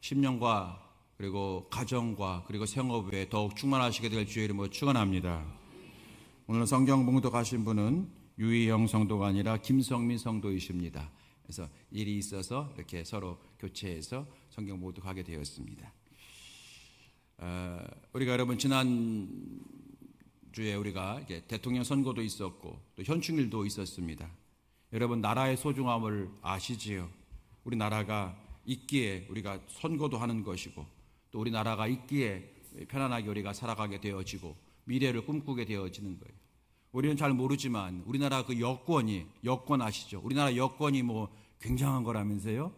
심령과 그리고 가정과 그리고 생업에 더욱 충만하시게 될 주의 이름으로 축원합니다. 오늘 성경 봉독하신 분은 유희영 성도가 아니라 김성민 성도이십니다. 그래서 일이 있어서 이렇게 서로 교체해서 성경 봉독하게 되었습니다. 우리가 여러분 지난 주에 우리가 대통령 선거도 있었고 또 현충일도 있었습니다. 여러분 나라의 소중함을 아시지요? 우리 나라가 있기에 우리가 선거도 하는 것이고 또 우리 나라가 있기에 편안하게 우리가 살아가게 되어지고 미래를 꿈꾸게 되어지는 거예요. 우리는 잘 모르지만 우리나라 그 여권 아시죠? 우리나라 여권이 뭐 굉장한 거라면서요?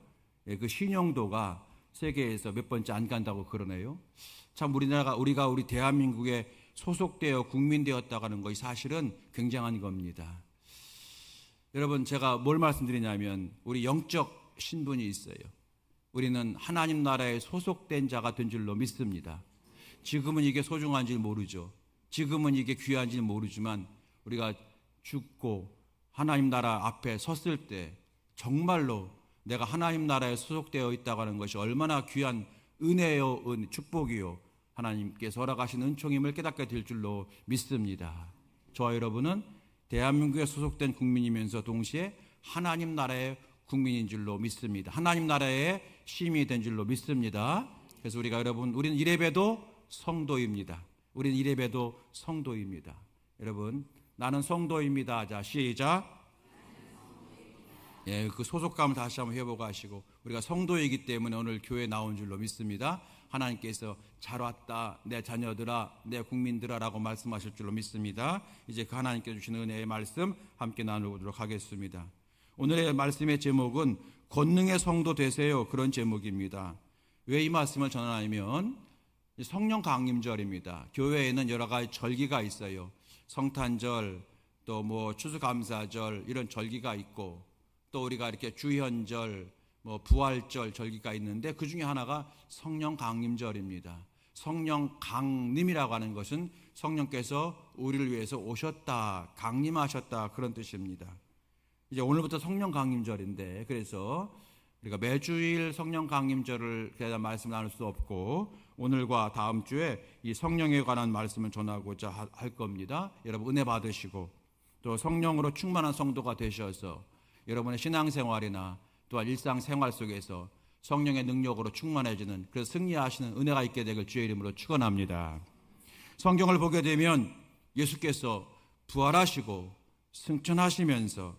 그 신용도가 세계에서 몇 번째 안 간다고 그러네요. 참 우리나라가 우리 대한민국에 소속되어 국민되었다고 하는 것이 사실은 굉장한 겁니다. 여러분 제가 뭘 말씀드리냐면 우리 영적 신분이 있어요. 우리는 하나님 나라에 소속된 자가 된 줄로 믿습니다. 지금은 이게 소중한지 모르죠. 지금은 이게 귀한지 모르지만 우리가 죽고 하나님 나라 앞에 섰을 때 정말로 내가 하나님 나라에 소속되어 있다고 하는 것이 얼마나 귀한 은혜요, 축복이요, 하나님께서 허락하신 은총임을 깨닫게 될 줄로 믿습니다. 저와 여러분은 대한민국에 소속된 국민이면서 동시에 하나님 나라의 국민인 줄로 믿습니다. 하나님 나라의 시민이 된 줄로 믿습니다. 그래서 우리가 여러분, 우리는 이래봬도 성도입니다. 우리는 이래봬도 성도입니다. 여러분, 나는 성도입니다. 자, 시작. 예, 그 소속감을 다시 한번 회복하시고 하시고 우리가 성도이기 때문에 오늘 교회에 나온 줄로 믿습니다. 하나님께서 잘 왔다 내 자녀들아 내 국민들아 라고 말씀하실 줄로 믿습니다. 이제 그 하나님께 주시는 은혜의 말씀 함께 나누도록 하겠습니다. 오늘의 말씀의 제목은 권능의 성도 되세요, 그런 제목입니다. 왜 이 말씀을 전하냐면 성령 강림절입니다. 교회에는 여러 가지 절기가 있어요. 성탄절, 또 뭐 추수감사절 이런 절기가 있고 또 우리가 이렇게 주현절, 뭐 부활절 절기가 있는데 그 중에 하나가 성령 강림절입니다. 성령 강림이라고 하는 것은 성령께서 우리를 위해서 오셨다, 강림하셨다 그런 뜻입니다. 이제 오늘부터 성령 강림절인데 그래서 우리가 매주일 성령 강림절을 대한 말씀 나눌 수 없고 오늘과 다음 주에 이 성령에 관한 말씀을 전하고자 할 겁니다. 여러분 은혜 받으시고 또 성령으로 충만한 성도가 되셔서 여러분의 신앙생활이나 또한 일상생활 속에서 성령의 능력으로 충만해지는, 그래서 승리하시는 은혜가 있게 되길 주의 이름으로 축원합니다. 성경을 보게 되면 예수께서 부활하시고 승천하시면서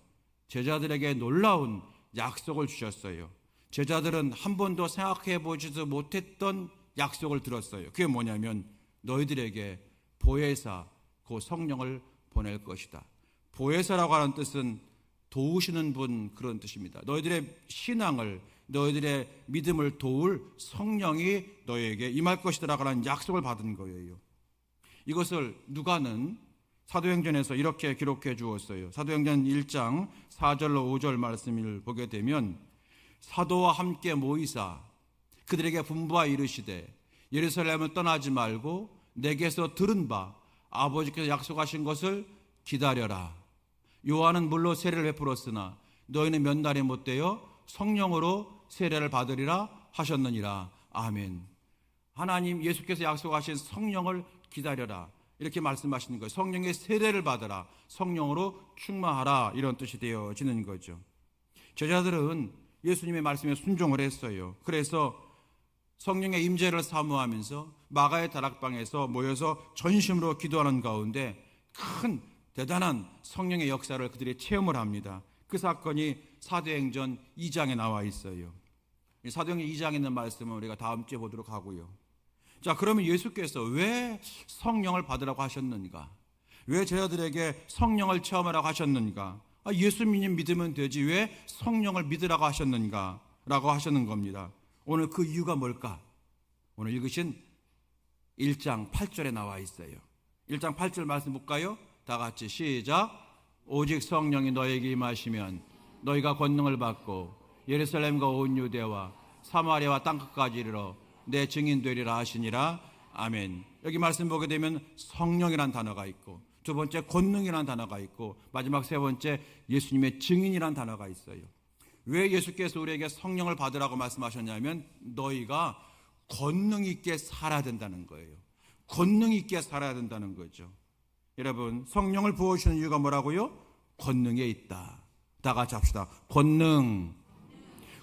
제자들에게 놀라운 약속을 주셨어요. 제자들은 한 번도 생각해 보지도 못했던 약속을 들었어요. 그게 뭐냐면 너희들에게 보혜사 그 성령을 보낼 것이다. 보혜사라고 하는 뜻은 도우시는 분, 그런 뜻입니다. 너희들의 신앙을, 너희들의 믿음을 도울 성령이 너희에게 임할 것이다라고 하는 약속을 받은 거예요. 이것을 누가는 사도행전에서 이렇게 기록해 주었어요. 사도행전 1장 4절로 5절 말씀을 보게 되면 사도와 함께 모이사 그들에게 분부하여 이르시되 예루살렘을 떠나지 말고 내게서 들은 바 아버지께서 약속하신 것을 기다려라. 요한은 물로 세례를 베풀었으나 너희는 몇 날이 못되어 성령으로 세례를 받으리라 하셨느니라. 아멘. 하나님 예수께서 약속하신 성령을 기다려라 이렇게 말씀하시는 거예요. 성령의 세례를 받으라, 성령으로 충만하라 이런 뜻이 되어지는 거죠. 제자들은 예수님의 말씀에 순종을 했어요. 그래서 성령의 임재를 사모하면서 마가의 다락방에서 모여서 전심으로 기도하는 가운데 큰 대단한 성령의 역사를 그들이 체험을 합니다. 그 사건이 사도행전 2장에 나와 있어요. 사도행전 2장에 있는 말씀은 우리가 다음 주에 보도록 하고요. 자, 그러면 예수께서 왜 성령을 받으라고 하셨는가? 왜 제자들에게 성령을 체험하라고 하셨는가? 예수 믿으면 되지 왜 성령을 믿으라고 하셨는가? 라고 하셨는 겁니다. 오늘 그 이유가 뭘까? 오늘 읽으신 1장 8절에 나와 있어요. 1장 8절 말씀 볼까요? 다 같이 시작. 오직 성령이 너에게 임하시면 너희가 권능을 받고 예루살렘과 온 유대와 사마리아와 땅끝까지 이르러 내 증인 되리라 하시니라. 아멘. 여기 말씀 보게 되면 성령이란 단어가 있고 두 번째 권능이란 단어가 있고 마지막 세 번째 예수님의 증인이란 단어가 있어요. 왜 예수께서 우리에게 성령을 받으라고 말씀하셨냐면 너희가 권능 있게 살아야 된다는 거예요. 권능 있게 살아야 된다는 거죠. 여러분, 성령을 부어주시는 이유가 뭐라고요? 권능에 있다. 다 같이 합시다. 권능.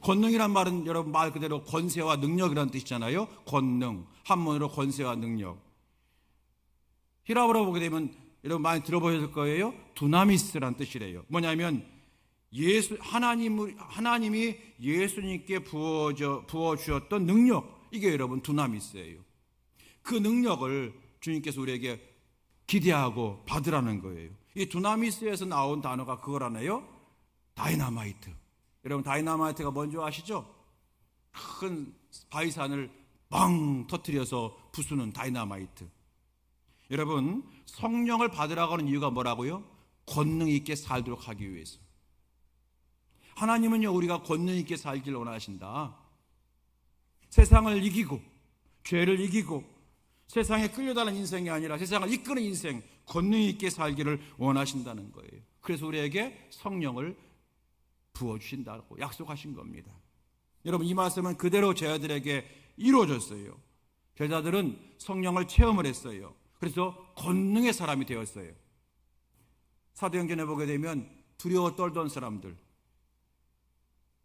권능이란 말은 여러분 말 그대로 권세와 능력이라는 뜻이잖아요. 권능, 한문으로 권세와 능력. 히라보로 보게 되면 여러분 많이 들어보셨을 거예요. 두나미스라는 뜻이래요. 뭐냐면 하나님이 예수님께 부어주었던 능력, 이게 여러분 두나미스예요. 그 능력을 주님께서 우리에게 기대하고 받으라는 거예요. 이 두나미스에서 나온 단어가 그거라네요. 다이나마이트. 여러분 다이나마이트가 뭔지 아시죠? 큰 바위산을 빵 터뜨려서 부수는 다이나마이트. 여러분, 성령을 받으라고 하는 이유가 뭐라고요? 권능 있게 살도록 하기 위해서. 하나님은요, 우리가 권능 있게 살기를 원하신다. 세상을 이기고 죄를 이기고 세상에 끌려다니는 인생이 아니라 세상을 이끄는 인생, 권능 있게 살기를 원하신다는 거예요. 그래서 우리에게 성령을 부어주신다고 약속하신 겁니다. 여러분, 이 말씀은 그대로 제자들에게 이루어졌어요. 제자들은 성령을 체험을 했어요. 그래서 권능의 사람이 되었어요. 사도행전에 보게 되면 두려워 떨던 사람들,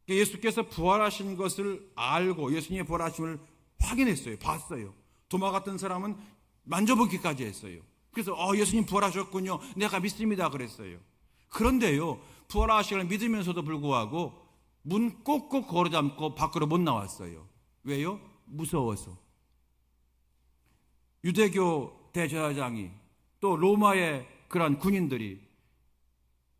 예수께서 부활하신 것을 알고 예수님의 부활하심을 확인했어요. 봤어요. 도마 같은 사람은 만져보기까지 했어요. 그래서 예수님 부활하셨군요, 내가 믿습니다 그랬어요. 그런데요, 부활하신 걸 믿으면서도 불구하고 문 꼭꼭 걸어잠고 밖으로 못 나왔어요. 왜요? 무서워서. 유대교 대제사장이 또 로마의 그러한 군인들이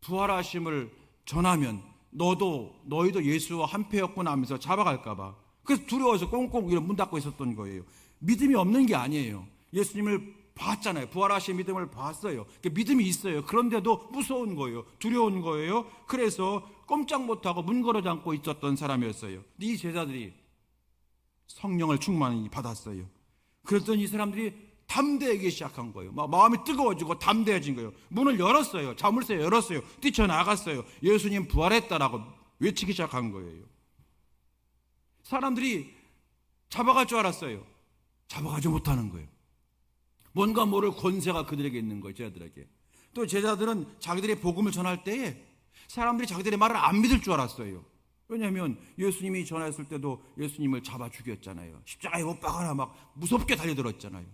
부활하심을 전하면 너희도 예수와 한패였구나 하면서 잡아갈까봐, 그래서 두려워서 꽁꽁 문 닫고 있었던 거예요. 믿음이 없는 게 아니에요. 예수님을 봤잖아요. 부활하신 믿음을 봤어요. 믿음이 있어요. 그런데도 무서운 거예요. 두려운 거예요. 그래서 꼼짝 못하고 문 걸어 잠고 있었던 사람이었어요. 이 제자들이 성령을 충만히 받았어요. 그랬더니 이 사람들이 담대하기 시작한 거예요. 마음이 뜨거워지고 담대해진 거예요. 문을 열었어요. 자물쇠 열었어요. 뛰쳐나갔어요. 예수님 부활했다라고 외치기 시작한 거예요. 사람들이 잡아갈 줄 알았어요. 잡아가지 못하는 거예요. 뭔가 모를 권세가 그들에게 있는 거예요. 제자들에게. 또 제자들은 자기들의 복음을 전할 때에 사람들이 자기들의 말을 안 믿을 줄 알았어요. 왜냐하면 예수님이 전했을 때도 예수님을 잡아 죽였잖아요. 십자가에 못 박아라 막 무섭게 달려들었잖아요.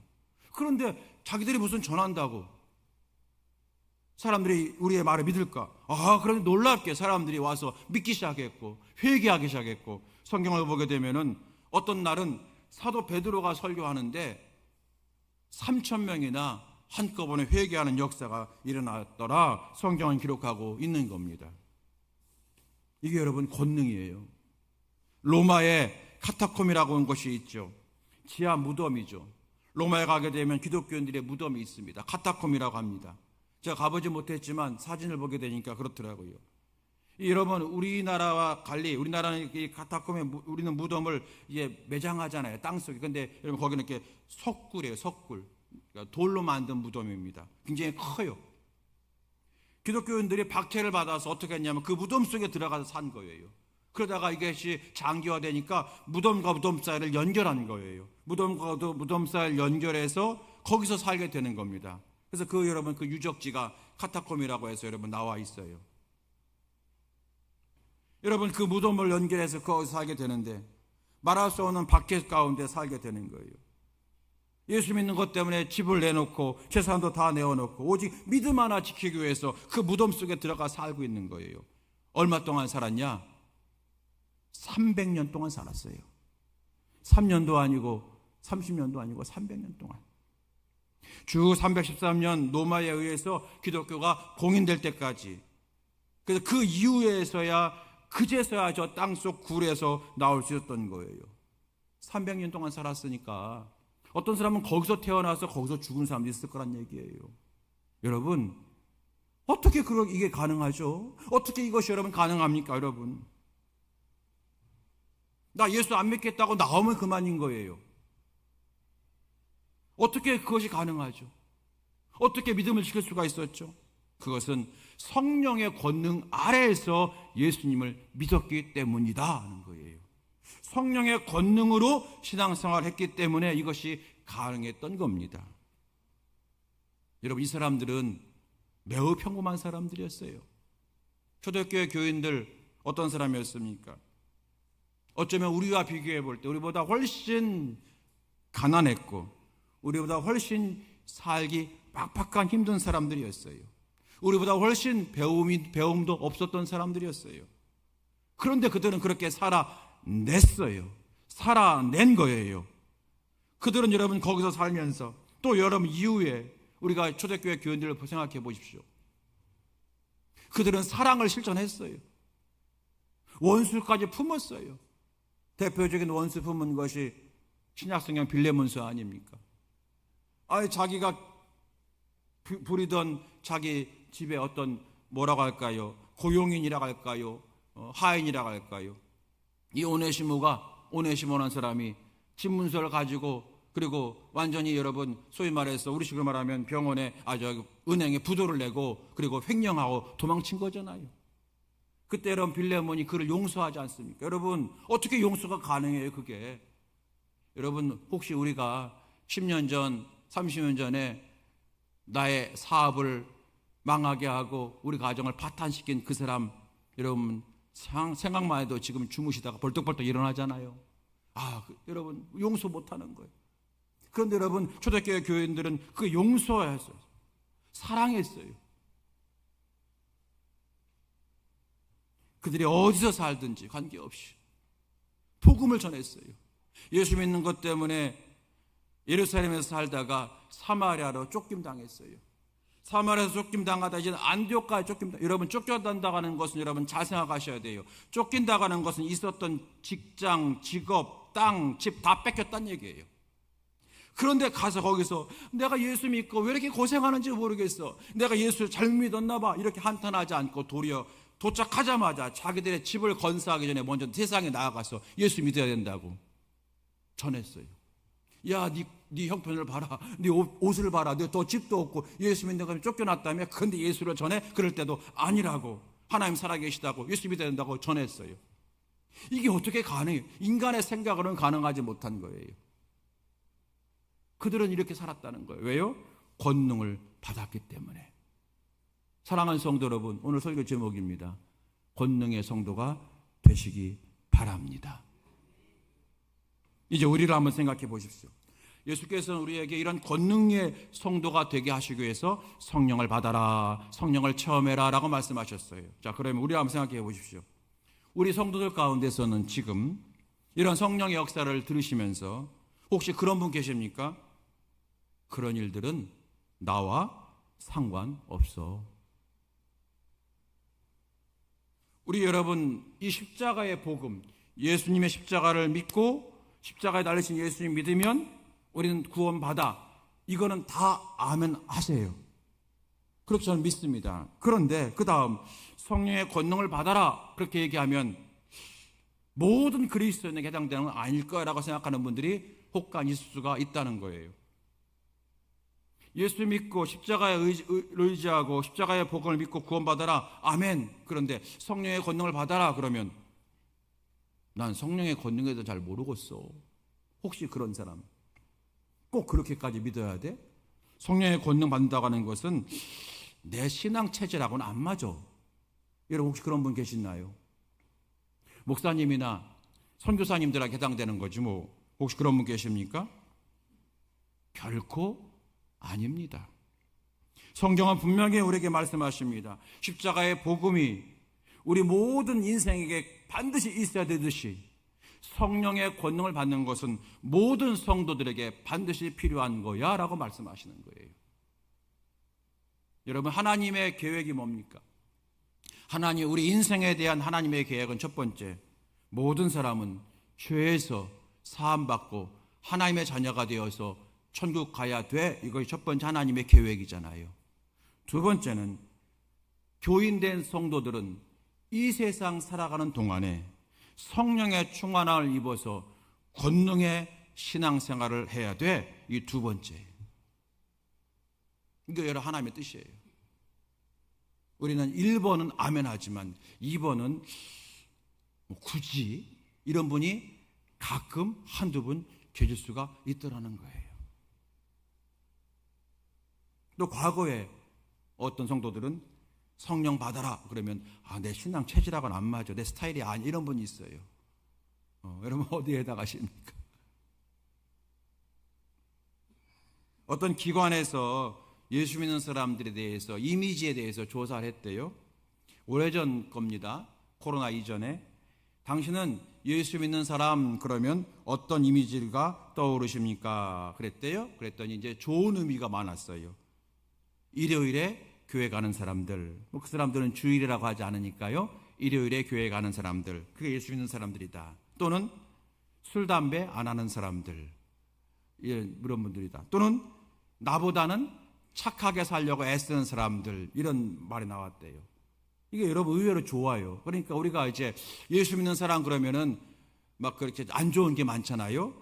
그런데 자기들이 무슨 전한다고 사람들이 우리의 말을 믿을까? 그런데 놀랍게 사람들이 와서 믿기 시작했고 회개하기 시작했고, 성경을 보게 되면은 어떤 날은 사도 베드로가 설교하는데 3,000명이나 한꺼번에 회개하는 역사가 일어났더라 성경은 기록하고 있는 겁니다. 이게 여러분 권능이에요. 로마에 카타콤이라고 하는 것이 있죠. 지하 무덤이죠. 로마에 가게 되면 기독교인들의 무덤이 있습니다. 카타콤이라고 합니다. 제가 가보지 못했지만 사진을 보게 되니까 그렇더라고요. 여러분, 우리나라와 달리 우리나라는 이 카타콤에 우리는 무덤을 이제 매장하잖아요. 땅속에. 근데 여러분 거기는 이렇게 석굴이에요. 석굴. 그러니까 돌로 만든 무덤입니다. 굉장히 커요. 기독교인들이 박해를 받아서 어떻게 했냐면 그 무덤 속에 들어가서 산 거예요. 그러다가 이것이 장기화되니까 무덤과 무덤 사이를 연결한 거예요. 무덤과 무덤 사이를 연결해서 거기서 살게 되는 겁니다. 그래서 여러분 그 유적지가 카타콤이라고 해서 여러분 나와 있어요. 여러분 그 무덤을 연결해서 거기서 살게 되는데 말할 수 없는 박해 가운데 살게 되는 거예요. 예수 믿는 것 때문에 집을 내놓고 재산도 다 내어놓고 오직 믿음 하나 지키기 위해서 그 무덤 속에 들어가 살고 있는 거예요. 얼마 동안 살았냐? 300년 동안 살았어요. 3년도 아니고 30년도 아니고 300년 동안. 주 313년 로마에 의해서 기독교가 공인될 때까지. 그래서 그 이후에서야 그제서야 저 땅속 굴에서 나올 수 있었던 거예요. 300년 동안 살았으니까 어떤 사람은 거기서 태어나서 거기서 죽은 사람도 있을 거란 얘기예요. 여러분, 어떻게 이게 가능하죠? 어떻게 이것이 여러분 가능합니까, 여러분? 나 예수 안 믿겠다고 나오면 그만인 거예요. 어떻게 그것이 가능하죠? 어떻게 믿음을 지킬 수가 있었죠? 그것은 성령의 권능 아래에서 예수님을 믿었기 때문이다 하는 거예요. 성령의 권능으로 신앙생활을 했기 때문에 이것이 가능했던 겁니다. 여러분, 이 사람들은 매우 평범한 사람들이었어요. 초대교회 교인들 어떤 사람이었습니까? 어쩌면 우리와 비교해 볼 때 우리보다 훨씬 가난했고 우리보다 훨씬 살기 빡빡한 힘든 사람들이었어요. 우리보다 훨씬 배움도 없었던 사람들이었어요. 그런데 그들은 그렇게 살아냈어요. 살아낸 거예요. 그들은 여러분 거기서 살면서 또 여러분 이후에 우리가 초대교회 교인들을 생각해 보십시오. 그들은 사랑을 실천했어요. 원수까지 품었어요. 대표적인 원수 품은 것이 신약성경 빌레몬서 아닙니까? 아니 자기가 부리던 자기 집에 어떤 뭐라고 할까요? 고용인이라고 할까요? 하인이라고 할까요? 이 오네시모라는 사람이 집 문서를 가지고 그리고 완전히 여러분 소위 말해서 우리식으로 말하면 병원에 은행에 부도를 내고 그리고 횡령하고 도망친 거잖아요. 그때 여러분 빌레몬이 그를 용서하지 않습니까? 여러분 어떻게 용서가 가능해요 그게? 여러분 혹시 우리가 10년 전 30년 전에 나의 사업을 망하게 하고 우리 가정을 파탄시킨 그 사람 여러분 생각만 해도 지금 주무시다가 벌떡벌떡 일어나잖아요. 여러분 용서 못하는 거예요. 그런데 여러분 초대교회 교인들은 그 용서했어요. 사랑했어요. 그들이 어디서 살든지 관계없이 복음을 전했어요. 예수 믿는 것 때문에 예루살렘에서 살다가 사마리아로 쫓김당했어요. 사마리아에서 쫓김당하다 이제 안디옥까지 쫓김당. 여러분 쫓겨난다는 것은 여러분 잘 생각하셔야 돼요. 쫓긴다는 것은 있었던 직장, 직업, 땅, 집 다 뺏겼다는 얘기예요. 그런데 가서 거기서 내가 예수 믿고 왜 이렇게 고생하는지 모르겠어. 내가 예수를 잘 믿었나 봐. 이렇게 한탄하지 않고 도리어 도착하자마자 자기들의 집을 건사하기 전에 먼저 세상에 나아가서 예수 믿어야 된다고 전했어요. 야, 네 형편을 봐라. 네 옷을 봐라. 너 집도 없고 예수 믿는 거 쫓겨났다며. 근데 예수를 전해? 그럴 때도 아니라고. 하나님 살아계시다고 예수 믿어야 된다고 전했어요. 이게 어떻게 가능해요? 인간의 생각으로는 가능하지 못한 거예요. 그들은 이렇게 살았다는 거예요. 왜요? 권능을 받았기 때문에. 사랑하는 성도 여러분, 오늘 설교 제목입니다. 권능의 성도가 되시기 바랍니다. 이제 우리를 한번 생각해 보십시오. 예수께서는 우리에게 이런 권능의 성도가 되게 하시기 위해서 성령을 받아라, 성령을 체험해라 라고 말씀하셨어요. 자, 그러면 우리 한번 생각해 보십시오. 우리 성도들 가운데서는 지금 이런 성령의 역사를 들으시면서 혹시 그런 분 계십니까? 그런 일들은 나와 상관없어. 우리 여러분, 이 십자가의 복음, 예수님의 십자가를 믿고 십자가에 달리신 예수님 믿으면 우리는 구원받아. 이거는 다 아멘 하세요. 그렇게 저는 믿습니다. 그런데 그 다음 성령의 권능을 받아라 그렇게 얘기하면 모든 그리스도인에게 해당되는 건 아닐 거라고 생각하는 분들이 혹간 있을 수가 있다는 거예요. 예수 믿고 십자가에 의지하고 십자가의 복음을 믿고 구원받아라. 아멘. 그런데 성령의 권능을 받아라 그러면 난 성령의 권능에 대해서 잘 모르겠어. 혹시 그런 사람 꼭 그렇게까지 믿어야 돼? 성령의 권능 받는다고 하는 것은 내 신앙 체질하고는 안 맞아. 여러분 혹시 그런 분 계시나요? 목사님이나 선교사님들에게 해당되는 거지 뭐. 혹시 그런 분 계십니까? 결코 아닙니다. 성경은 분명히 우리에게 말씀하십니다. 십자가의 복음이 우리 모든 인생에게 반드시 있어야 되듯이 성령의 권능을 받는 것은 모든 성도들에게 반드시 필요한 거야 라고 말씀하시는 거예요. 여러분 하나님의 계획이 뭡니까? 우리 인생에 대한 하나님의 계획은 첫 번째, 모든 사람은 죄에서 사함받고 하나님의 자녀가 되어서 천국 가야 돼. 이것이 첫 번째 하나님의 계획이잖아요. 두 번째는 교인된 성도들은 이 세상 살아가는 동안에 성령의 충만함을 입어서 권능의 신앙생활을 해야 돼. 이 두 번째. 이게 여러 하나님의 뜻이에요. 우리는 1번은 아멘 하지만 2번은 굳이 이런 분이 가끔 한두 분 계실 수가 있더라는 거예요. 또 과거에 어떤 성도들은 성령 받아라 그러면 내 신앙 체질하고는 안 맞아, 내 스타일이 아니, 이런 분이 있어요. 여러분 어디에다 가십니까? 어떤 기관에서 예수 믿는 사람들에 대해서 이미지에 대해서 조사를 했대요. 오래전 겁니다. 코로나 이전에. 당신은 예수 믿는 사람 그러면 어떤 이미지가 떠오르십니까? 그랬대요. 그랬더니 이제 좋은 의미가 많았어요. 일요일에 교회 가는 사람들, 그 사람들은 주일이라고 하지 않으니까요, 일요일에 교회 가는 사람들, 그게 예수 믿는 사람들이다. 또는 술, 담배 안 하는 사람들, 이런 분들이다. 또는 나보다는 착하게 살려고 애쓰는 사람들, 이런 말이 나왔대요. 이게 여러분 의외로 좋아요. 그러니까 우리가 이제 예수 믿는 사람 그러면은 막 그렇게 안 좋은 게 많잖아요.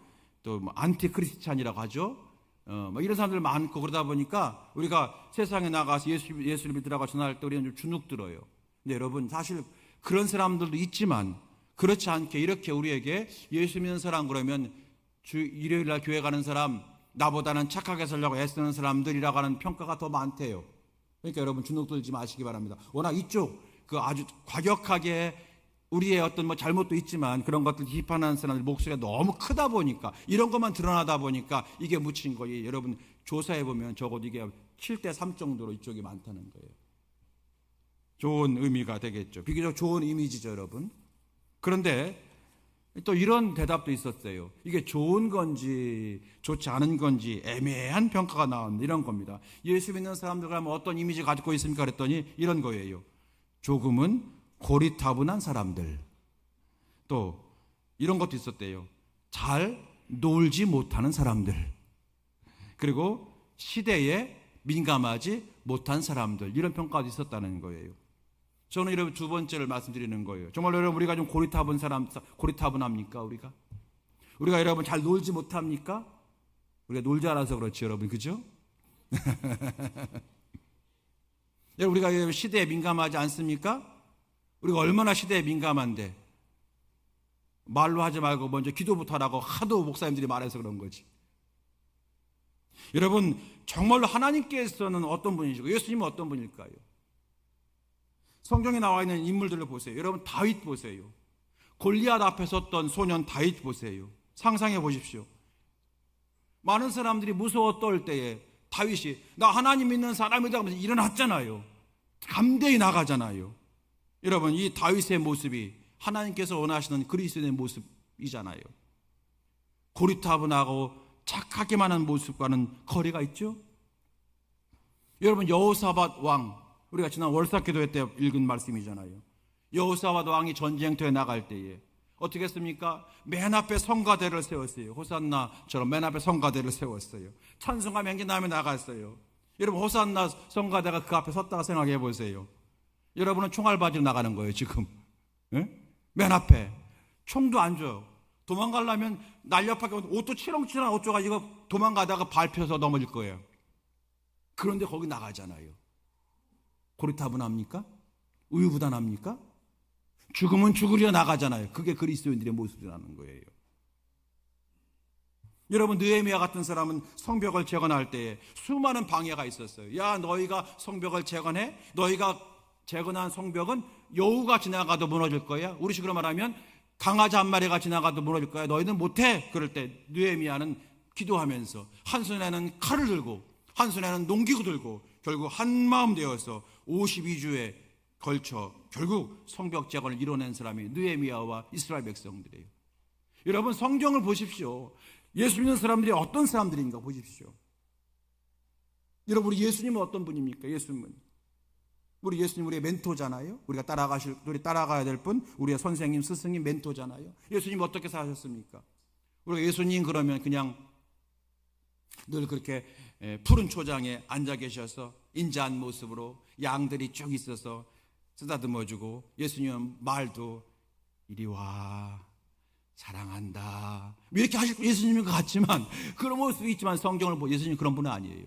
또 뭐 안티 크리스찬이라고 하죠. 막 이런 사람들 많고 그러다 보니까 우리가 세상에 나가서 예수를 믿으라고 전할 때 우리는 좀 주눅 들어요. 근데 여러분 사실 그런 사람들도 있지만 그렇지 않게 이렇게 우리에게 예수 믿는 사람 그러면 일요일 날 교회 가는 사람, 나보다는 착하게 살려고 애쓰는 사람들이라고 하는 평가가 더 많대요. 그러니까 여러분 주눅 들지 마시기 바랍니다. 워낙 이쪽 아주 과격하게 우리의 어떤 잘못도 있지만 그런 것들 비판하는 사람들 목소리가 너무 크다 보니까, 이런 것만 드러나다 보니까 이게 묻힌 거예요. 여러분 조사해 보면 적어도 이게 7대3 정도로 이쪽이 많다는 거예요. 좋은 의미가 되겠죠. 비교적 좋은 이미지죠, 여러분. 그런데 또 이런 대답도 있었어요. 이게 좋은 건지 좋지 않은 건지 애매한 평가가 나온 이런 겁니다. 예수 믿는 사람들과 어떤 이미지 가지고 있습니까? 그랬더니 이런 거예요. 조금은 고리타분한 사람들. 또 이런 것도 있었대요. 잘 놀지 못하는 사람들. 그리고 시대에 민감하지 못한 사람들. 이런 평가도 있었다는 거예요. 저는 여러분 두 번째를 말씀드리는 거예요. 정말 여러분 우리가 좀 고리타분합니까? 우리가 여러분 잘 놀지 못합니까? 우리가 놀지 않아서 그렇지 여러분, 그죠? 여러분 우리가 시대에 민감하지 않습니까? 우리가 얼마나 시대에 민감한데 말로 하지 말고 먼저 기도부터 하라고 하도 목사님들이 말해서 그런 거지. 여러분 정말로 하나님께서는 어떤 분이시고 예수님은 어떤 분일까요? 성경에 나와 있는 인물들을 보세요. 여러분 다윗 보세요. 골리앗 앞에 섰던 소년 다윗 보세요. 상상해 보십시오. 많은 사람들이 무서워 떨 때에 다윗이 나 하나님 믿는 사람이다 하면서 일어났잖아요. 담대히 나가잖아요. 여러분 이 다윗의 모습이 하나님께서 원하시는 그리스도의 모습이잖아요. 고리타분하고 착하게만 한 모습과는 거리가 있죠. 여러분 여호사밧 왕, 우리가 지난 월삭기도회 때 읽은 말씀이잖아요. 여호사밧 왕이 전쟁터에 나갈 때에 어떻게 했습니까? 맨 앞에 성가대를 세웠어요. 호산나처럼 맨 앞에 성가대를 세웠어요. 찬송가 맹기나며 나갔어요. 여러분 호산나 성가대가 그 앞에 섰다가 생각해 보세요. 여러분은 총알 바지로 나가는 거예요 지금. 네? 맨 앞에 총도 안 줘요. 도망가려면 날렵하게 옷도 치렁치렁한 옷 줘가지고 도망가다가 밟혀서 넘어질 거예요. 그런데 거기 나가잖아요. 고리타분합니까? 우유부단합니까? 죽으면 죽으려 나가잖아요. 그게 그리스도인들의 모습이라는 거예요. 여러분 느헤미야 같은 사람은 성벽을 재건할 때에 수많은 방해가 있었어요. 야 너희가 성벽을 재건해? 너희가 재건한 성벽은 여우가 지나가도 무너질 거야. 우리식으로 말하면 강아지 한 마리가 지나가도 무너질 거야. 너희는 못해. 그럴 때 느헤미야는 기도하면서 한 손에는 칼을 들고 한 손에는 농기구 들고 결국 한마음 되어서 52주에 걸쳐 결국 성벽 재건을 이뤄낸 사람이 느헤미야와 이스라엘 백성들이에요. 여러분 성경을 보십시오. 예수 믿는 사람들이 어떤 사람들인가 보십시오. 여러분 우리 예수님은 어떤 분입니까? 예수님은 우리 예수님 우리의 멘토잖아요. 우리 따라가야 될 분, 우리의 선생님, 스승님, 멘토잖아요. 예수님 어떻게 사셨습니까? 우리가 예수님 그러면 그냥 늘 그렇게 푸른 초장에 앉아 계셔서 인자한 모습으로 양들이 쭉 있어서 쓰다듬어주고 예수님은 말도 이리 와 사랑한다 이렇게 하실 예수님인 것 같지만 그런 모습이 있지만 성경을 보면 예수님 그런 분은 아니에요.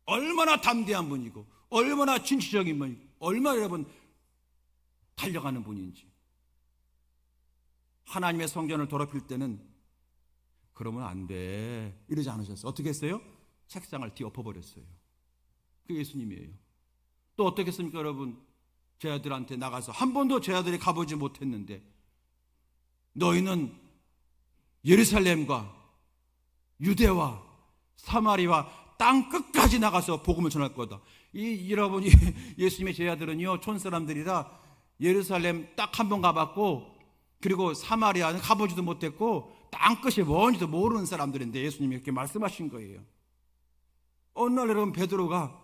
얼마나 담대한 분이고 얼마나 진취적인 분이고 얼마나 여러분 달려가는 분인지. 하나님의 성전을 더럽힐 때는 그러면 안 돼 이러지 않으셨어요. 어떻게 했어요? 책상을 뒤엎어버렸어요. 그게 예수님이에요. 또 어떻게 했습니까 여러분? 제 아들한테 나가서 한 번도 제 아들이 가보지 못했는데 너희는 예루살렘과 유대와 사마리아 땅 끝까지 나가서 복음을 전할 거다. 여러분, 예수님의 제자들은요, 촌사람들이라 예루살렘 딱 한 번 가봤고, 그리고 사마리아는 가보지도 못했고, 땅 끝이 뭔지도 모르는 사람들인데 예수님이 이렇게 말씀하신 거예요. 어느 날 여러분, 베드로가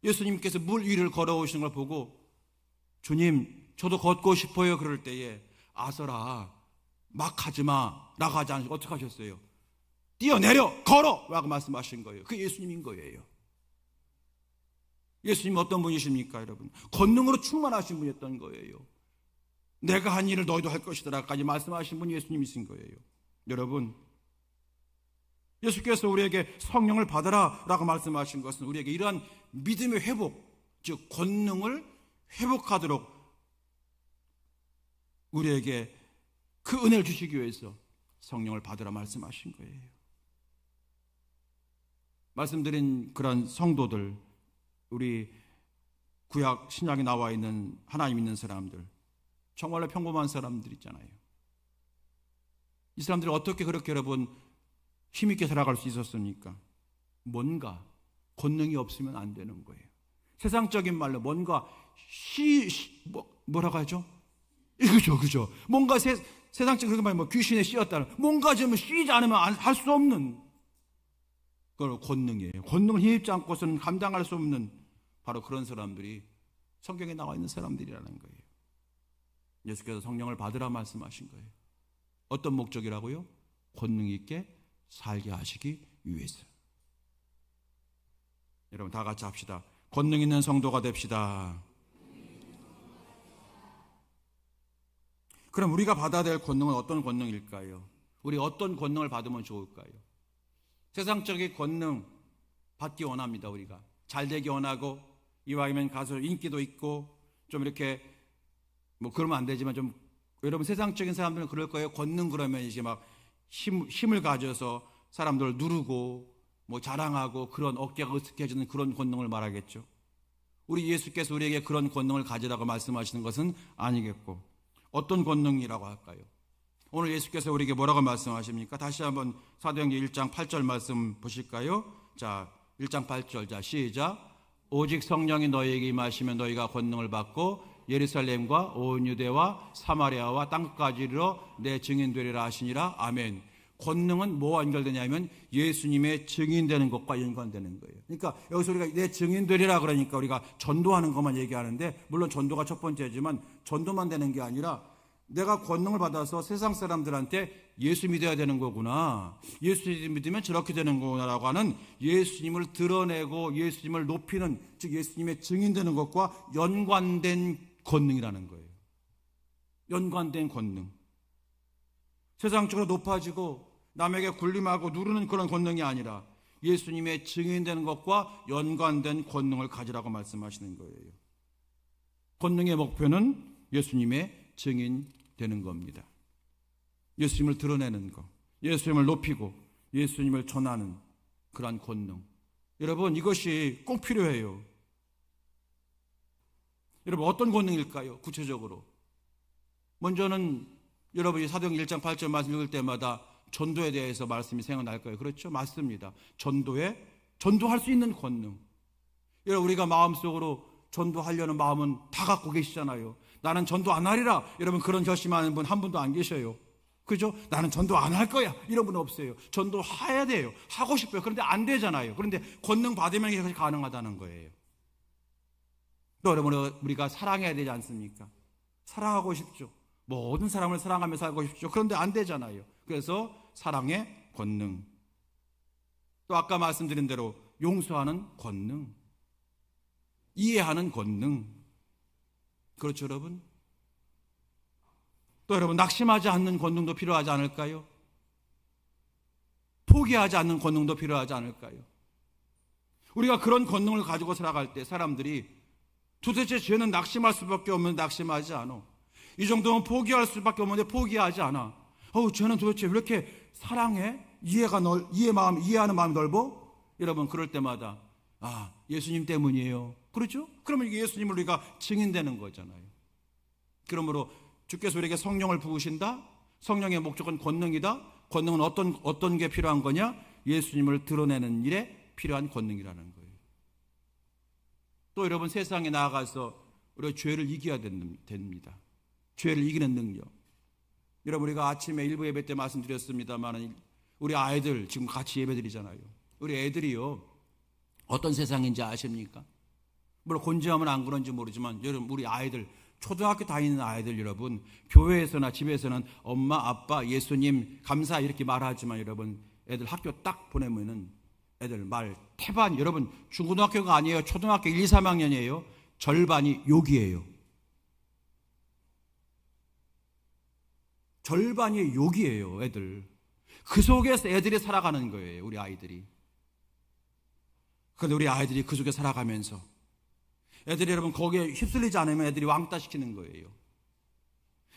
예수님께서 물 위를 걸어오시는 걸 보고, 주님, 저도 걷고 싶어요. 그럴 때에, 아서라, 막 하지 마. 라고 하지 않으시고, 어떻게 하셨어요? 뛰어내려! 걸어! 라고 말씀하신 거예요. 그게 예수님인 거예요. 예수님 어떤 분이십니까, 여러분? 권능으로 충만하신 분이었던 거예요. 내가 한 일을 너희도 할 것이다라까지 말씀하신 분이 예수님이신 거예요. 여러분, 예수께서 우리에게 성령을 받아라 라고 말씀하신 것은 우리에게 이러한 믿음의 회복, 즉 권능을 회복하도록 우리에게 그 은혜를 주시기 위해서 성령을 받으라 말씀하신 거예요. 말씀드린 그런 성도들, 우리 구약 신약에 나와 있는 하나님 있는 사람들, 정말로 평범한 사람들 있잖아요. 이 사람들이 어떻게 그렇게 여러분 힘있게 살아갈 수 있었습니까? 뭔가 권능이 없으면 안 되는 거예요. 세상적인 말로 뭔가 뭐라고 하죠? 그죠. 뭔가 세상적인 말, 귀신에 씌었다는, 뭔가 좀 씌지 않으면 할 수 없는 그걸 권능이에요. 권능을 힘입지 않고서는 감당할 수 없는 바로 그런 사람들이 성경에 나와 있는 사람들이라는 거예요. 예수께서 성령을 받으라 말씀하신 거예요. 어떤 목적이라고요? 권능 있게 살게 하시기 위해서. 여러분 다 같이 합시다. 권능 있는 성도가 됩시다. 그럼 우리가 받아야 될 권능은 어떤 권능일까요? 우리 어떤 권능을 받으면 좋을까요? 세상적인 권능 받기 원합니다. 우리가 잘 되기 원하고, 이왕이면 가서 인기도 있고, 좀 이렇게 그러면 안 되지만, 좀 여러분 세상적인 사람들은 그럴 거예요. 권능 그러면 이제 막 힘을 가져서 사람들을 누르고 자랑하고 그런 어깨가 으쓱해지는 그런 권능을 말하겠죠. 우리 예수께서 우리에게 그런 권능을 가지라고 말씀하시는 것은 아니겠고, 어떤 권능이라고 할까요? 오늘 예수께서 우리에게 뭐라고 말씀하십니까? 다시 한번 사도행전 1장 8절 말씀 보실까요? 자, 1장 8절. 자, 시작. 오직 성령이 너희에게 임하시면 너희가 권능을 받고 예루살렘과 온 유대와 사마리아와 땅끝까지 이르러 내 증인 되리라 하시니라. 아멘. 권능은 뭐와 연결되냐면 예수님의 증인되는 것과 연관되는 거예요. 그러니까 여기서 우리가 내 증인 되리라 그러니까 우리가 전도하는 것만 얘기하는데, 물론 전도가 첫 번째지만 전도만 되는 게 아니라 내가 권능을 받아서 세상 사람들한테 예수 믿어야 되는 거구나, 예수 믿으면 저렇게 되는 거구나라고 하는 예수님을 드러내고 예수님을 높이는, 즉 예수님의 증인되는 것과 연관된 권능이라는 거예요. 연관된 권능. 세상적으로 높아지고 남에게 군림하고 누르는 그런 권능이 아니라 예수님의 증인되는 것과 연관된 권능을 가지라고 말씀하시는 거예요. 권능의 목표는 예수님의 증인되는 겁니다. 예수님을 드러내는 것, 예수님을 높이고 예수님을 전하는 그러한 권능. 여러분 이것이 꼭 필요해요. 여러분 어떤 권능일까요? 구체적으로 먼저는 여러분이 사도행전 1장 8절 말씀 읽을 때마다 전도에 대해서 말씀이 생각날 거예요. 그렇죠? 맞습니다. 전도할 수 있는 권능. 여러분 우리가 마음속으로 전도하려는 마음은 다 갖고 계시잖아요. 나는 전도 안 하리라. 여러분 그런 결심하는 분 한 분도 안 계셔요. 그죠? 나는 전도 안 할 거야. 이런 분 없어요. 전도해야 돼요. 하고 싶어요. 그런데 안 되잖아요. 그런데 권능 받으면 이것이 가능하다는 거예요. 또 여러분 우리가 사랑해야 되지 않습니까? 사랑하고 싶죠. 모든 사람을 사랑하며 살고 싶죠. 그런데 안 되잖아요. 그래서 사랑의 권능. 또 아까 말씀드린 대로 용서하는 권능, 이해하는 권능. 그렇죠 여러분? 또 여러분 낙심하지 않는 권능도 필요하지 않을까요? 포기하지 않는 권능도 필요하지 않을까요? 우리가 그런 권능을 가지고 살아갈 때 사람들이 도대체 죄는 낙심할 수밖에 없는데 낙심하지 않아. 이 정도면 포기할 수밖에 없는데 포기하지 않아. 죄는 도대체 왜 이렇게 사랑해? 이해하는 마음이 넓어? 여러분, 그럴 때마다 예수님 때문이에요. 그렇죠? 그러면 이게 예수님을 우리가 증인되는 거잖아요. 그러므로 주께서 우리에게 성령을 부으신다. 성령의 목적은 권능이다. 권능은 어떤 게 필요한 거냐? 예수님을 드러내는 일에 필요한 권능이라는 거예요. 또 여러분, 세상에 나아가서 우리가 죄를 이겨야 됩니다. 죄를 이기는 능력. 여러분, 우리가 아침에 일부 예배 때 말씀드렸습니다만 우리 아이들 지금 같이 예배드리잖아요. 우리 애들이요, 어떤 세상인지 아십니까? 물론 곤지하면 안 그런지 모르지만 여러분, 우리 아이들, 초등학교 다니는 아이들 여러분, 교회에서나 집에서는 엄마, 아빠, 예수님, 감사 이렇게 말하지만 여러분, 애들 학교 딱 보내면은 애들 말 태반, 여러분 중고등학교가 아니에요. 초등학교 1, 2, 3학년이에요. 절반이 욕이에요. 절반이 욕이에요, 애들. 그 속에서 애들이 살아가는 거예요, 우리 아이들이. 그런데 우리 아이들이 그 속에 살아가면서 애들이 여러분 거기에 휩쓸리지 않으면 애들이 왕따 시키는 거예요.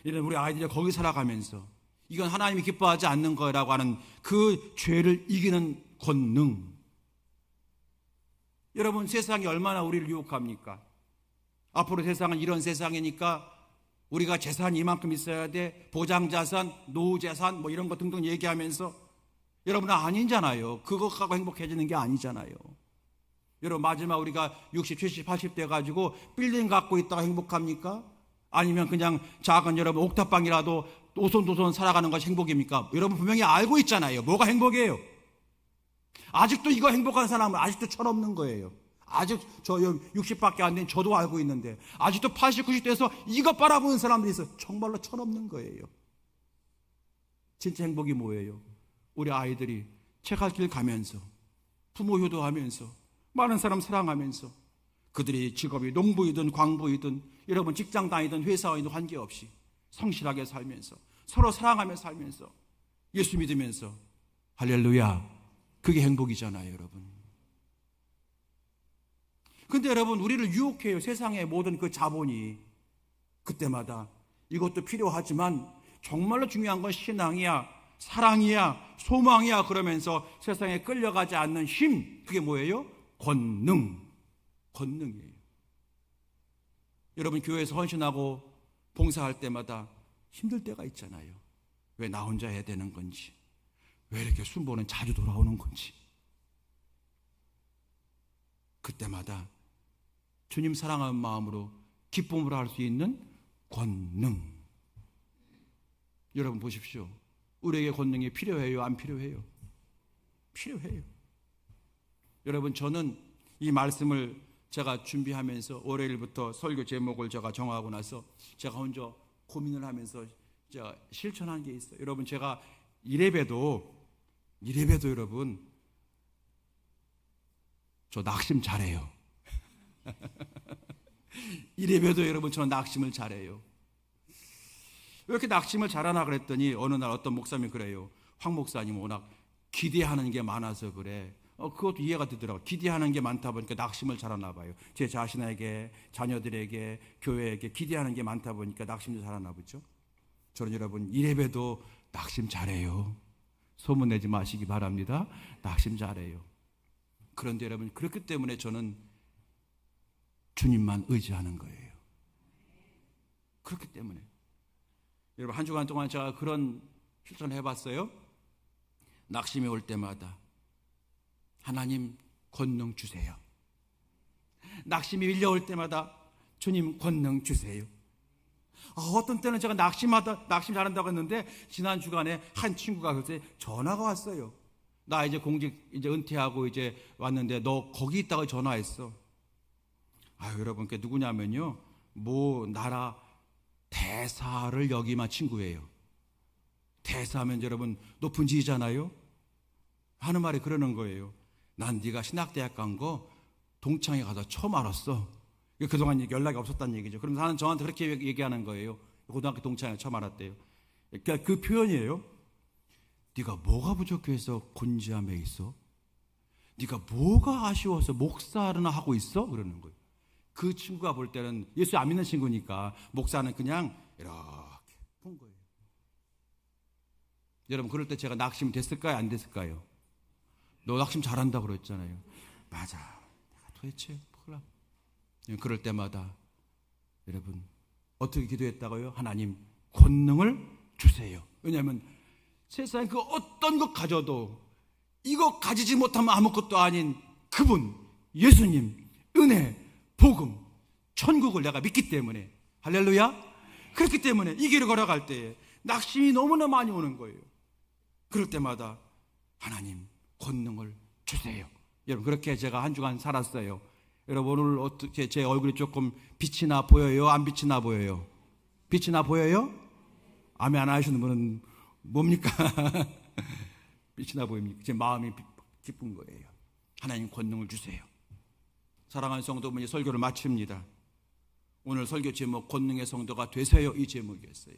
이런 우리 아이들이 거기 살아가면서 이건 하나님이 기뻐하지 않는 거라고 하는 그 죄를 이기는 권능. 여러분, 세상이 얼마나 우리를 유혹합니까? 앞으로 세상은 이런 세상이니까 우리가 재산이 이만큼 있어야 돼, 보장자산, 노후재산 뭐 이런 거 등등 얘기하면서 여러분, 아니잖아요. 그것 갖고 행복해지는 게 아니잖아요. 여러분, 마지막 우리가 60, 70, 80대 가지고 빌딩 갖고 있다가 행복합니까? 아니면 그냥 작은 여러분 옥탑방이라도 오손도손 살아가는 것이 행복입니까? 여러분 분명히 알고 있잖아요. 뭐가 행복이에요? 아직도 이거 행복한 사람은 아직도 철없는 거예요. 아직 저 60밖에 안 된 저도 알고 있는데 아직도 80, 90대에서 이것 바라보는 사람들이 있어요. 정말로 철없는 거예요. 진짜 행복이 뭐예요? 우리 아이들이 책갈길 가면서 부모 효도하면서 많은 사람 사랑하면서 그들이 직업이 농부이든 광부이든 여러분 직장 다니든 회사이든 관계없이 성실하게 살면서 서로 사랑하며 살면서 예수 믿으면서 할렐루야, 그게 행복이잖아요, 여러분. 근데 여러분, 우리를 유혹해요. 세상의 모든 그 자본이. 그때마다 이것도 필요하지만 정말로 중요한 건 신앙이야, 사랑이야, 소망이야 그러면서 세상에 끌려가지 않는 힘. 그게 뭐예요? 권능이에요. 여러분, 교회에서 헌신하고 봉사할 때마다 힘들 때가 있잖아요. 왜 나 혼자 해야 되는 건지, 왜 이렇게 순보는 자주 돌아오는 건지. 그때마다 주님 사랑하는 마음으로 기쁨으로 할 수 있는 권능. 여러분 보십시오. 우리에게 권능이 필요해요? 안 필요해요? 필요해요. 여러분, 저는 이 말씀을 제가 준비하면서 월요일부터 설교 제목을 제가 정하고 나서 제가 혼자 고민을 하면서 제가 실천한 게 있어요. 여러분, 제가 이래봬도 여러분, 저 낙심 잘해요. 이래봬도 여러분, 저는 낙심을 잘해요. 왜 이렇게 낙심을 잘하나 그랬더니 어느 날 어떤 목사님이 그래요. 황 목사님 워낙 기대하는 게 많아서 그래. 그것도 이해가 되더라고요. 기대하는 게 많다 보니까 낙심을 잘하나 봐요. 제 자신에게, 자녀들에게, 교회에게 기대하는 게 많다 보니까 낙심도 잘하나 보죠. 저는 여러분, 이래봬도 낙심 잘해요. 소문내지 마시기 바랍니다. 낙심 잘해요. 그런데 여러분, 그렇기 때문에 저는 주님만 의지하는 거예요. 그렇기 때문에 여러분, 한 주간 동안 제가 그런 실천을 해봤어요. 낙심이 올 때마다 하나님 권능 주세요. 낙심이 밀려올 때마다 주님 권능 주세요. 어떤 때는 제가 낙심 잘한다고 했는데 지난 주간에 한 친구가 글쎄 전화가 왔어요. 나 이제 공직 이제 은퇴하고 이제 왔는데 너 거기 있다고 전화했어. 여러분, 그게 누구냐면요, 뭐 나라 대사를 역임한 친구예요. 대사하면 여러분 높은 지위잖아요. 하는 말이 그러는 거예요. 난 네가 신학대학 간 거 동창회 가서 처음 알았어. 그동안 연락이 없었다는 얘기죠. 그럼 나는 저한테 그렇게 얘기하는 거예요. 고등학교 동창회 처음 알았대요. 그러니까 그 표현이에요. 네가 뭐가 부족해서 곤지암에 있어? 네가 뭐가 아쉬워서 목사를 하고 있어? 그러는 거예요. 그 친구가 볼 때는 예수 안 믿는 친구니까 목사는 그냥 이렇게 본 거예요. 여러분, 그럴 때 제가 낙심이 됐을까요? 안 됐을까요? 너 낙심 잘한다고 그랬잖아요. 맞아. 내가 도대체 몰라. 그럴 때마다 여러분 어떻게 기도했다고요? 하나님 권능을 주세요. 왜냐하면 세상에 그 어떤 것 가져도 이거 가지지 못하면 아무것도 아닌 그분, 예수님, 은혜, 복음, 천국을 내가 믿기 때문에, 할렐루야. 그렇기 때문에 이 길을 걸어갈 때에 낙심이 너무나 많이 오는 거예요. 그럴 때마다 하나님 권능을 주세요. 여러분, 그렇게 제가 한 주간 살았어요. 여러분, 오늘 어떻게 제 얼굴이 조금 빛이 나 보여요? 안 빛이 나 보여요? 빛이 나 보여요? 아멘 안 하시는 분은 뭡니까? 빛이 나 보입니까? 제 마음이 기쁜 거예요. 하나님 권능을 주세요. 사랑하는 성도분, 이 설교를 마칩니다. 오늘 설교 제목 권능의 성도가 되세요, 이 제목이었어요.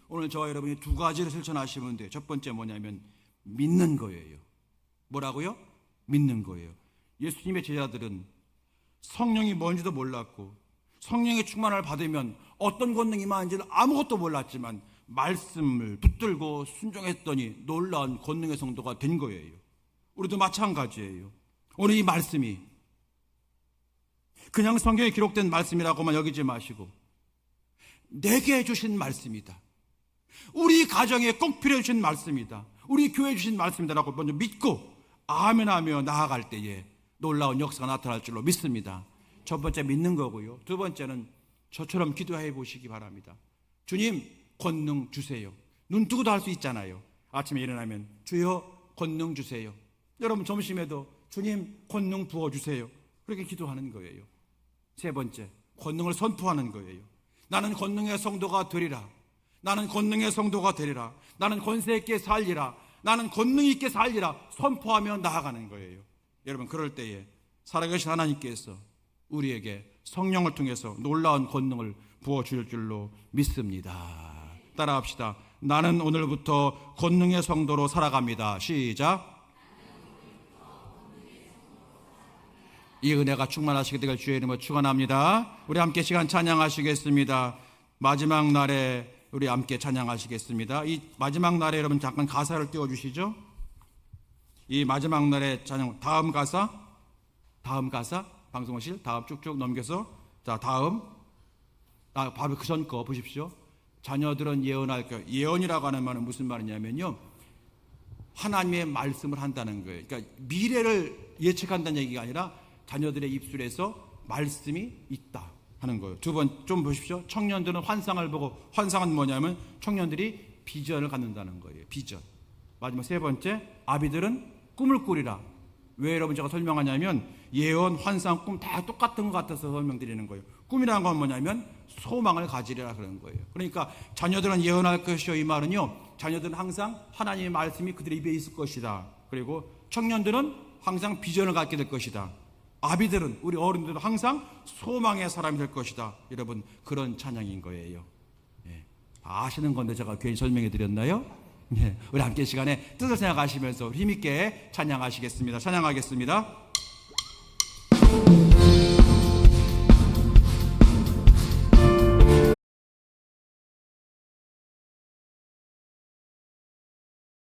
오늘 저와 여러분이 두 가지를 실천하시면 돼요. 첫 번째 뭐냐면 믿는 거예요. 뭐라고요? 믿는 거예요. 예수님의 제자들은 성령이 뭔지도 몰랐고 성령의 충만을 받으면 어떤 권능이 임하는지를 아무것도 몰랐지만 말씀을 붙들고 순종했더니 놀라운 권능의 성도가 된 거예요. 우리도 마찬가지예요. 오늘 이 말씀이 그냥 성경에 기록된 말씀이라고만 여기지 마시고 내게 주신 말씀이다. 우리 가정에 꼭 필요해 주신 말씀이다. 우리 교회에 주신 말씀이다라고 먼저 믿고 아멘하며 나아갈 때에 놀라운 역사가 나타날 줄로 믿습니다. 첫 번째 믿는 거고요. 두 번째는 저처럼 기도해 보시기 바랍니다. 주님 권능 주세요. 눈 뜨고도 할 수 있잖아요. 아침에 일어나면 주여 권능 주세요. 여러분 점심에도 주님 권능 부어주세요. 그렇게 기도하는 거예요. 세 번째, 권능을 선포하는 거예요. 나는 권능의 성도가 되리라. 나는 권능의 성도가 되리라. 나는 권세 있게 살리라. 나는 권능 있게 살리라. 선포하며 나아가는 거예요. 여러분 그럴 때에 살아계신 하나님께서 우리에게 성령을 통해서 놀라운 권능을 부어줄 줄로 믿습니다. 따라합시다. 나는 오늘부터 권능의 성도로 살아갑니다. 시작. 이 은혜가 충만하시게 되길 주의 이름으로 축원합니다. 우리 함께 시간 찬양하시겠습니다. 마지막 날에 우리 함께 찬양하시겠습니다. 이 마지막 날에 여러분 잠깐 가사를 띄워주시죠. 이 마지막 날에 찬양 다음 가사 방송실 다음 쭉쭉 넘겨서 자 다음 바로 그 전 거 보십시오. 자녀들은 예언할 것. 예언이라고 하는 말은 무슨 말이냐면요, 하나님의 말씀을 한다는 거예요. 그러니까 미래를 예측한다는 얘기가 아니라 자녀들의 입술에서 말씀이 있다 하는 거예요. 두 번 좀 보십시오. 청년들은 환상을 보고, 환상은 뭐냐면 청년들이 비전을 갖는다는 거예요. 비전. 마지막 세 번째, 아비들은 꿈을 꾸리라. 왜 여러분 제가 설명하냐면 예언, 환상, 꿈 다 똑같은 것 같아서 설명드리는 거예요. 꿈이라는 건 뭐냐면 소망을 가지리라 그런 거예요. 그러니까 자녀들은 예언할 것이요, 이 말은요, 자녀들은 항상 하나님의 말씀이 그들의 입에 있을 것이다. 그리고 청년들은 항상 비전을 갖게 될 것이다. 아비들은, 우리 어른들은 항상 소망의 사람이 될 것이다. 여러분 그런 찬양인 거예요. 예. 아시는 건데 제가 괜히 설명해 드렸나요? 예. 우리 함께 시간에 뜻을 생각하시면서 힘있게 찬양하시겠습니다. 찬양하겠습니다.